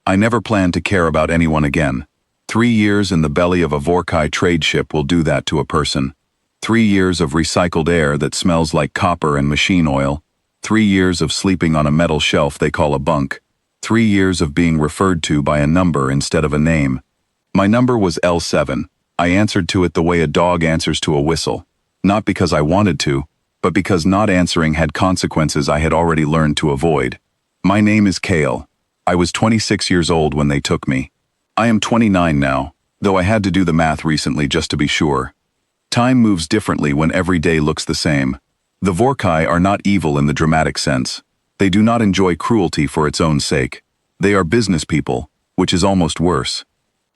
I never planned to care about anyone again. 3 years in the belly of a Vorkai trade ship will do that to a person. 3 years of recycled air that smells like copper and machine oil. 3 years of sleeping on a metal shelf they call a bunk. 3 years of being referred to by a number instead of a name. My number was L7. I answered to it the way a dog answers to a whistle. Not because I wanted to, but because not answering had consequences I had already learned to avoid. My name is Kale. I was 26 years old when they took me. I am 29 now, though I had to do the math recently just to be sure. Time moves differently when every day looks the same. The Vorkai are not evil in the dramatic sense. They do not enjoy cruelty for its own sake. They are business people, which is almost worse.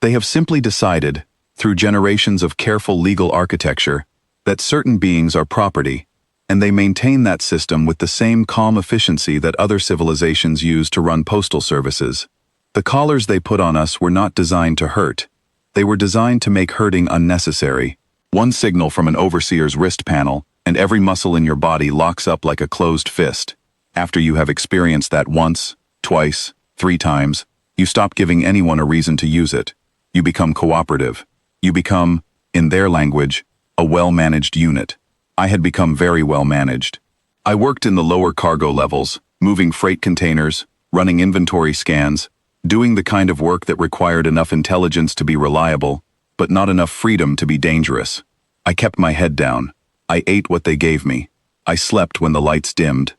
They have simply decided, through generations of careful legal architecture, that certain beings are property, and they maintain that system with the same calm efficiency that other civilizations use to run postal services. The collars they put on us were not designed to hurt. They were designed to make hurting unnecessary. One signal from an overseer's wrist panel, and every muscle in your body locks up like a closed fist. After you have experienced that once, twice, 3 times, you stop giving anyone a reason to use it. You become cooperative. You become, in their language, a well-managed unit. I had become very well-managed. I worked in the lower cargo levels, moving freight containers, running inventory scans, doing the kind of work that required enough intelligence to be reliable, but not enough freedom to be dangerous. I kept my head down. I ate what they gave me. I slept when the lights dimmed.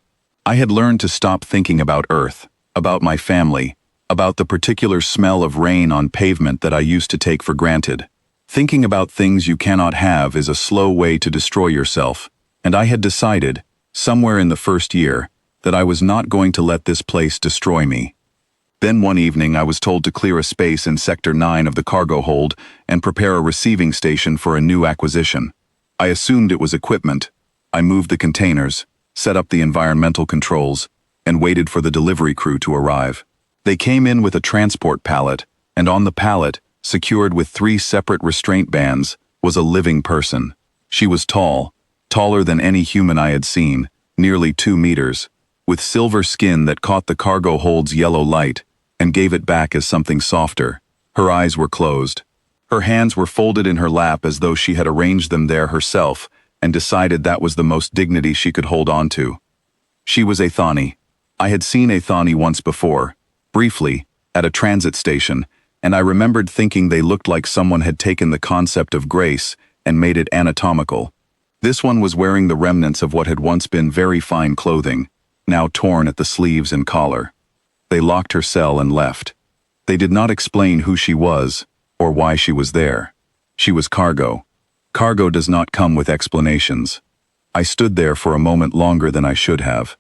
I had learned to stop thinking about Earth, about my family, about the particular smell of rain on pavement that I used to take for granted. Thinking about things you cannot have is a slow way to destroy yourself, and I had decided, somewhere in the first year, that I was not going to let this place destroy me. Then one evening I was told to clear a space in Sector 9 of the cargo hold and prepare a receiving station for a new acquisition. I assumed it was equipment. I moved the containers, set up the environmental controls, and waited for the delivery crew to arrive. They came in with a transport pallet, and on the pallet, secured with 3 separate restraint bands, was a living person. She was tall, taller than any human I had seen, nearly 2 meters, with silver skin that caught the cargo hold's yellow light and gave it back as something softer. Her eyes were closed. Her hands were folded in her lap as though she had arranged them there herself and decided that was the most dignity she could hold on to. She was a Thani. I had seen a Thani once before, briefly, at a transit station, and I remembered thinking they looked like someone had taken the concept of grace and made it anatomical. This one was wearing the remnants of what had once been very fine clothing, now torn at the sleeves and collar. They locked her cell and left. They did not explain who she was, or why she was there. She was cargo. Cargo does not come with explanations. I stood there for a moment longer than I should have.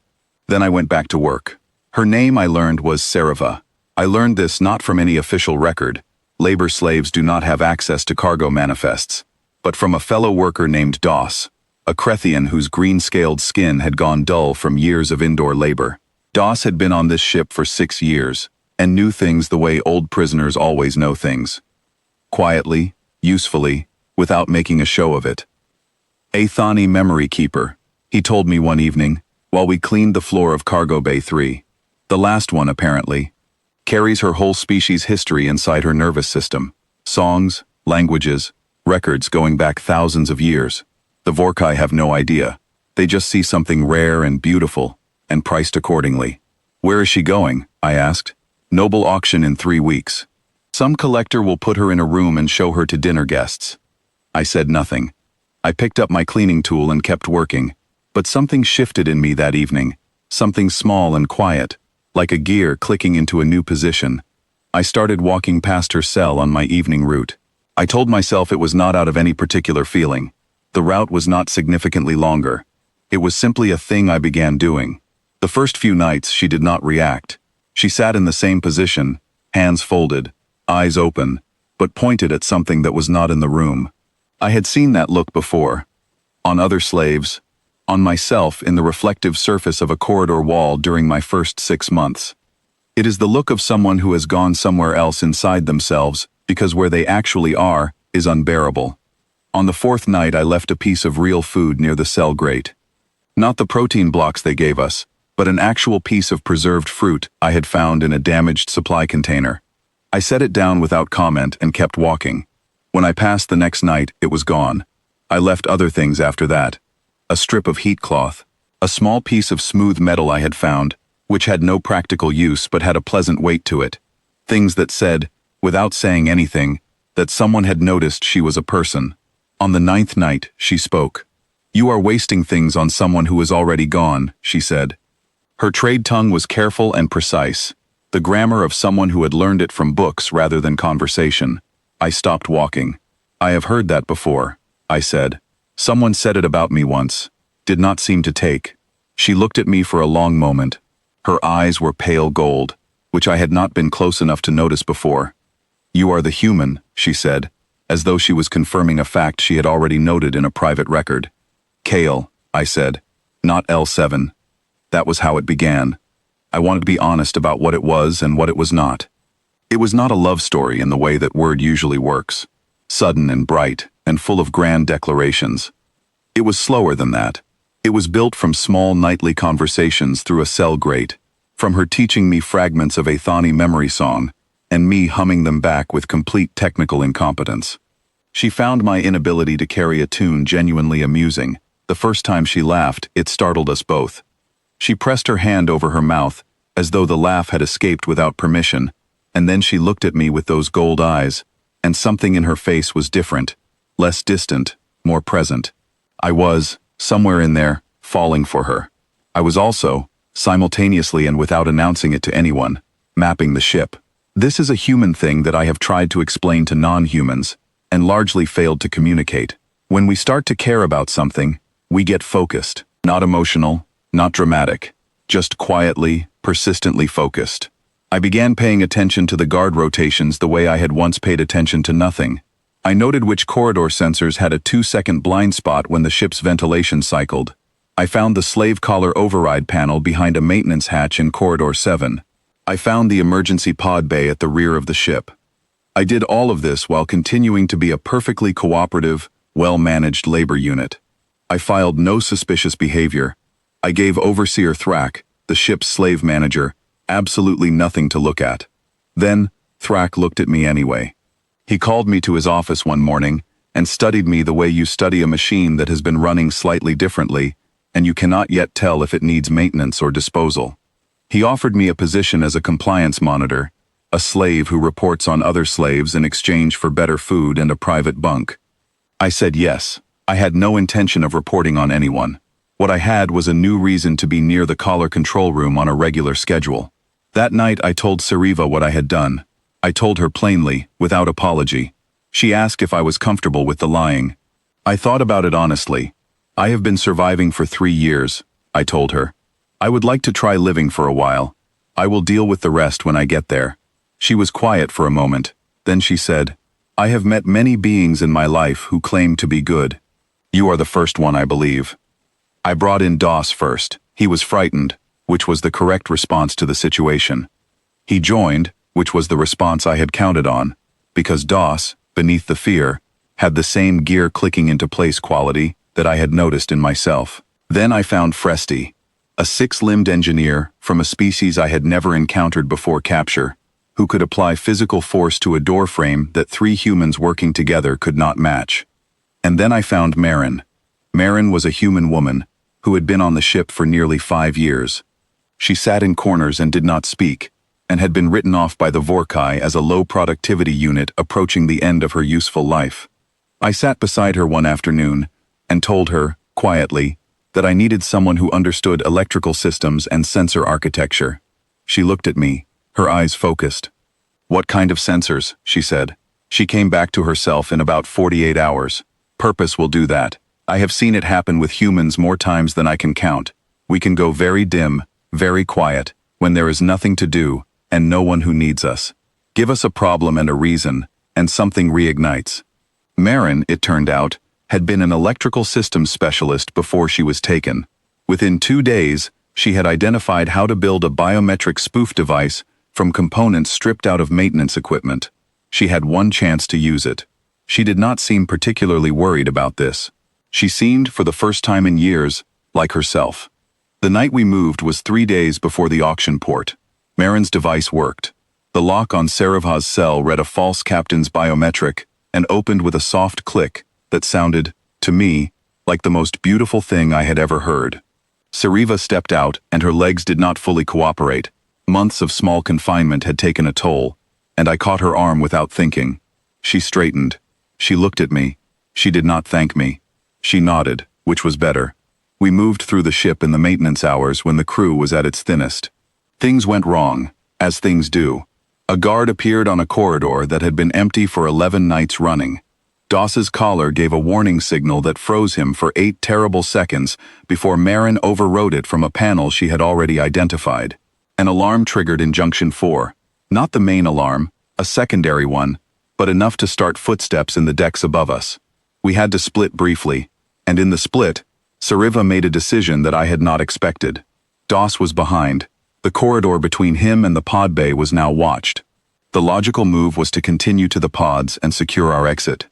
Then I went back to work. Her name, I learned, was Sarava. I learned this not from any official record. Labor slaves do not have access to cargo manifests, but from a fellow worker named Doss, a Crethian whose green-scaled skin had gone dull from years of indoor labor. Doss had been on this ship for 6 years, and knew things the way old prisoners always know things. Quietly, usefully, without making a show of it. A Thani memory keeper, he told me one evening, while we cleaned the floor of Cargo Bay 3. The last one, apparently. Carries her whole species' history inside her nervous system. Songs, languages, records going back thousands of years. The Vorkai have no idea. They just see something rare and beautiful, and priced accordingly. Where is she going? I asked. Noble auction in 3 weeks. Some collector will put her in a room and show her to dinner guests. I said nothing. I picked up my cleaning tool and kept working, but something shifted in me that evening, something small and quiet, like a gear clicking into a new position. I started walking past her cell on my evening route. I told myself it was not out of any particular feeling. The route was not significantly longer. It was simply a thing I began doing. The first few nights she did not react. She sat in the same position, hands folded, eyes open, but pointed at something that was not in the room. I had seen that look before. On other slaves, on myself in the reflective surface of a corridor wall during my first 6 months. It is the look of someone who has gone somewhere else inside themselves because where they actually are is unbearable. On the 4th night I left a piece of real food near the cell grate. Not the protein blocks they gave us, but an actual piece of preserved fruit I had found in a damaged supply container. I set it down without comment and kept walking. When I passed the next night, it was gone. I left other things after that. A strip of heat cloth, a small piece of smooth metal I had found, which had no practical use but had a pleasant weight to it. Things that said, without saying anything, that someone had noticed she was a person. On the 9th night, she spoke. "You are wasting things on someone who is already gone," she said. Her trade tongue was careful and precise, the grammar of someone who had learned it from books rather than conversation. I stopped walking. "I have heard that before," I said. "Someone said it about me once. Did not seem to take." She looked at me for a long moment. Her eyes were pale gold, which I had not been close enough to notice before. "You are the human," she said, as though she was confirming a fact she had already noted in a private record. "Kale," I said, "not L7. That was how it began. I wanted to be honest about what it was and what it was not. It was not a love story in the way that word usually works, sudden and bright and full of grand declarations. It was slower than that. It was built from small nightly conversations through a cell grate, from her teaching me fragments of a Thani memory song, and me humming them back with complete technical incompetence. She found my inability to carry a tune genuinely amusing. The first time she laughed, it startled us both. She pressed her hand over her mouth, as though the laugh had escaped without permission, and then she looked at me with those gold eyes, and something in her face was different, less distant, more present. I was, somewhere in there, falling for her. I was also, simultaneously and without announcing it to anyone, mapping the ship. This is a human thing that I have tried to explain to non-humans, and largely failed to communicate. When we start to care about something, we get focused, not emotional, not dramatic, just quietly, persistently focused. I began paying attention to the guard rotations the way I had once paid attention to nothing. I noted which corridor sensors had a 2-second blind spot when the ship's ventilation cycled. I found the slave collar override panel behind a maintenance hatch in Corridor 7. I found the emergency pod bay at the rear of the ship. I did all of this while continuing to be a perfectly cooperative, well-managed labor unit. I filed no suspicious behavior. I gave Overseer Thrak, the ship's slave manager, absolutely nothing to look at. Then, Thrak looked at me anyway. He called me to his office one morning and studied me the way you study a machine that has been running slightly differently, and you cannot yet tell if it needs maintenance or disposal. He offered me a position as a compliance monitor, a slave who reports on other slaves in exchange for better food and a private bunk. I said yes. I had no intention of reporting on anyone. What I had was a new reason to be near the collar control room on a regular schedule. That night I told Sariva what I had done. I told her plainly, without apology. She asked if I was comfortable with the lying. I thought about it honestly. I have been surviving for 3 years, I told her. I would like to try living for a while. I will deal with the rest when I get there. She was quiet for a moment. Then she said, "I have met many beings in my life who claim to be good. You are the first one, I believe." I brought in Doss first. He was frightened, which was the correct response to the situation. He joined, which was the response I had counted on, because Doss, beneath the fear, had the same gear clicking into place quality that I had noticed in myself. Then I found Fresti, a 6-limbed engineer from a species I had never encountered before capture, who could apply physical force to a door frame that 3 humans working together could not match. And then I found Marin. Marin was a human woman who had been on the ship for nearly 5 years. She sat in corners and did not speak, and had been written off by the Vorkai as a low-productivity unit approaching the end of her useful life. I sat beside her one afternoon and told her, quietly, that I needed someone who understood electrical systems and sensor architecture. She looked at me, her eyes focused. "What kind of sensors?" she said. She came back to herself in about 48 hours. "Purpose will do that. I have seen it happen with humans more times than I can count. We can go very dim, very quiet, when there is nothing to do, and no one who needs us. Give us a problem and a reason, and something reignites." Marin, it turned out, had been an electrical systems specialist before she was taken. Within 2 days, she had identified how to build a biometric spoof device from components stripped out of maintenance equipment. She had one chance to use it. She did not seem particularly worried about this. She seemed, for the first time in years, like herself. The night we moved was 3 days before the auction port. Marin's device worked. The lock on Sarivha's cell read a false captain's biometric and opened with a soft click that sounded, to me, like the most beautiful thing I had ever heard. Sarivha stepped out and her legs did not fully cooperate. Months of small confinement had taken a toll, and I caught her arm without thinking. She straightened. She looked at me. She did not thank me. She nodded, which was better. We moved through the ship in the maintenance hours when the crew was at its thinnest. Things went wrong, as things do. A guard appeared on a corridor that had been empty for 11 nights running. Doss's collar gave a warning signal that froze him for 8 terrible seconds before Marin overrode it from a panel she had already identified. An alarm triggered in Junction 4. Not the main alarm, a secondary one, but enough to start footsteps in the decks above us. We had to split briefly, and in the split, Sarivha made a decision that I had not expected. Doss was behind. The corridor between him and the pod bay was now watched. The logical move was to continue to the pods and secure our exit.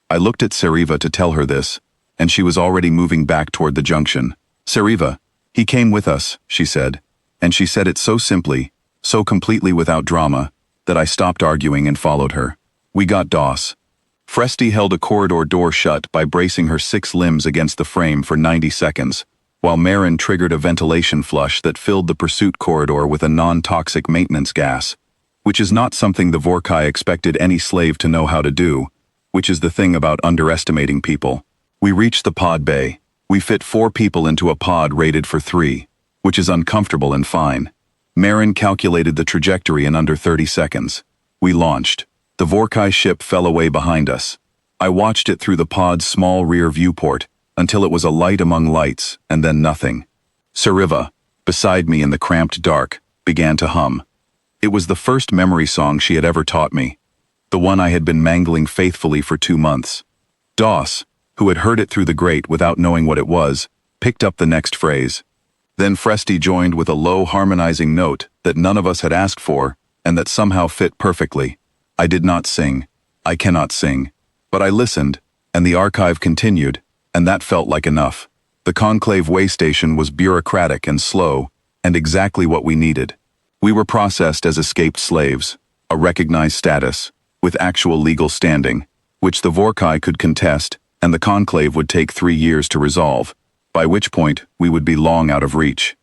I looked at Sarivha to tell her this, and she was already moving back toward the junction. "Sarivha, he came with us," she said, and she said it so simply, so completely without drama, that I stopped arguing and followed her. We got Doss. Fresti held a corridor door shut by bracing her 6 limbs against the frame for 90 seconds, while Marin triggered a ventilation flush that filled the pursuit corridor with a non-toxic maintenance gas, which is not something the Vorkai expected any slave to know how to do, which is the thing about underestimating people. We reached the pod bay. We fit 4 people into a pod rated for 3, which is uncomfortable and fine. Marin calculated the trajectory in under 30 seconds. We launched. The Vorkai ship fell away behind us. I watched it through the pod's small rear viewport until it was a light among lights, and then nothing. Sarivha, beside me in the cramped dark, began to hum. It was the first memory song she had ever taught me, the one I had been mangling faithfully for 2 months. Doss, who had heard it through the grate without knowing what it was, picked up the next phrase. Then Fresti joined with a low harmonizing note that none of us had asked for and that somehow fit perfectly. I did not sing. I cannot sing. But I listened, and the archive continued, and that felt like enough. The Conclave way station was bureaucratic and slow, and exactly what we needed. We were processed as escaped slaves, a recognized status, with actual legal standing, which the Vorkai could contest, and the Conclave would take 3 years to resolve, by which point we would be long out of reach.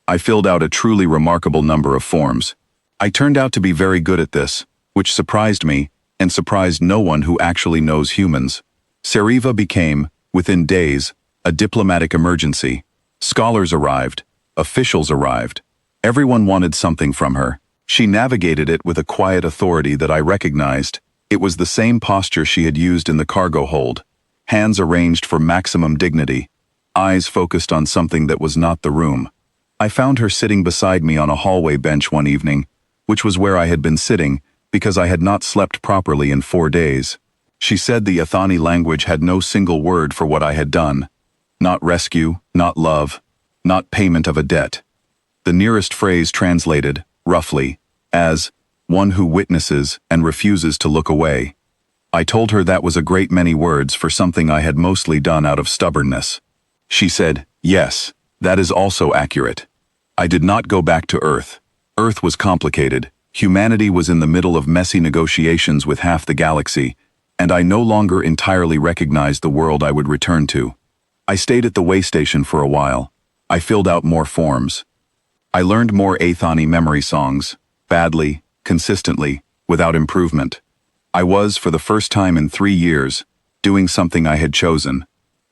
I filled out a truly remarkable number of forms. I turned out to be very good at this, which surprised me, and surprised no one who actually knows humans. Sarivha became, within days, a diplomatic emergency. Scholars arrived. Officials arrived. Everyone wanted something from her. She navigated it with a quiet authority that I recognized. It was the same posture she had used in the cargo hold. Hands arranged for maximum dignity. Eyes focused on something that was not the room. I found her sitting beside me on a hallway bench one evening, which was where I had been sitting because I had not slept properly in 4 days. She said the Athani language had no single word for what I had done. Not rescue, not love, not payment of a debt. The nearest phrase translated, roughly, as one who witnesses and refuses to look away. I told her that was a great many words for something I had mostly done out of stubbornness. She said, "Yes, that is also accurate." I did not go back to Earth. Earth was complicated. Humanity was in the middle of messy negotiations with half the galaxy, and I no longer entirely recognized the world I would return to. I stayed at the way station for a while. I filled out more forms. I learned more Athani memory songs, badly, consistently, without improvement. I was, for the first time in 3 years, doing something I had chosen.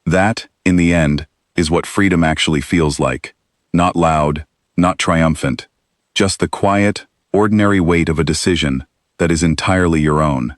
That, in the end, is what freedom actually feels like. Not loud, not triumphant. Just the quiet, ordinary weight of a decision that is entirely your own.